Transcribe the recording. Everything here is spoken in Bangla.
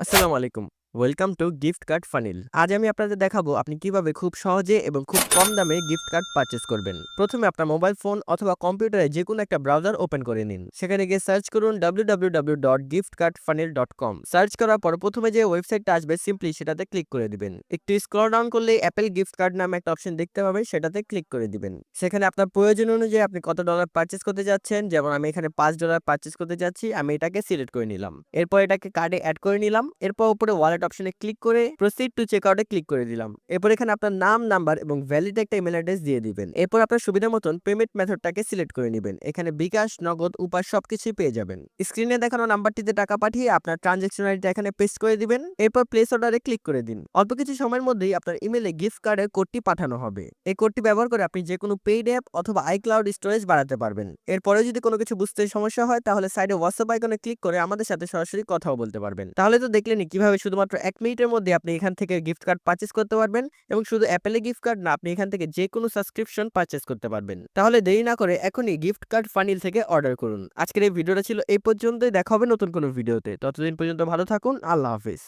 আসসালামু আলাইকুম। Welcome to gift card funnel. আজ আমি আপনাদের দেখাবো আপনি কিভাবে খুব সহজে এবং খুব কম দামে গিফট কার্ড পারচেজ করবেন। প্রথমে আপনার মোবাইল ফোন অথবা কম্পিউটারে যেকোনো একটা ব্রাউজার ওপেন করে নিন। সেখানে গিয়ে সার্চ করুন www.giftcardfunnel.com। সার্চ করার পর প্রথমে যে ওয়েবসাইটটা আসবে সিম্পলি সেটাতে ক্লিক করে দিবেন। একটু স্ক্রল ডাউন করলে অ্যাপেল গিফট কার্ড নামে একটা অপশন দেখতে পাবেন, সেটাতে ক্লিক করে দিবেন। সেখানে আপনার প্রয়োজন অনুযায়ী আপনি কত ডলার পারচেজ করতে যাচ্ছেন, যেমন আমি এখানে $5 পারচেজ করতে যাচ্ছি, আমি এটাকে সিলেক্ট করে নিলাম। এরপর এটাকে কার্ডে এড করে নিলাম। এরপর উপরে ওয়ালেট অপশনে ক্লিক করে প্রসিড টু চেকআউটে ক্লিক করে দিলাম। এরপর এখানে আপনার নাম, নাম্বার এবং ভ্যালিড একটা ইমেল অ্যাড্রেস দিয়ে দিবেন। এরপর আপনার সুবিধা মতন পেমেন্ট মেথডটাকে সিলেক্ট করে নেবেন। এখানে বিকাশ, নগদ, উপায় সবকিছুই পেয়ে যাবেন। স্ক্রিনে দেখানো নাম্বারটিতে টাকা পাঠিয়ে আপনার ট্রানজ্যাকশন আইডিটা এখানে পেস্ট করে দিবেন। এরপর প্লেস অর্ডারে ক্লিক করে দিন। অল্প কিছু সময়ের মধ্যেই আপনার ইমেলে গিফট কার্ডের কোডটি পাঠানো হবে। এই কোডটি ব্যবহার করে আপনি যে কোনো পেইড অ্যাপ অথবা আইক্লাউড স্টোরেজ বাড়াতে পারবেন। এরপরে যদি কোনো কিছু বুঝতে সমস্যা হয় তাহলে সাইডে হোয়াটসঅ্যাপ আইকনে ক্লিক করে আমাদের সাথে সরাসরি কথাও বলতে পারবেন। তাহলে তো দেখলেনই কিভাবে শুধুমাত্র 1 মিনিটের মধ্যে আপনি এখান থেকে গিফট কার্ড পারচেজ করতে পারবেন, এবং শুধু অ্যাপেলে গিফট কার্ড না, আপনি এখান থেকে যে কোনো সাবস্ক্রিপশন পারচেজ করতে পারবেন। তাহলে দেরি না করে এখনই গিফট কার্ড ফানিল থেকে অর্ডার করুন। আজকের এই ভিডিওটা ছিল এই পর্যন্তই। দেখা হবে নতুন কোনো ভিডিওতে। ততদিন পর্যন্ত ভালো থাকুন। আল্লাহ হাফেজ।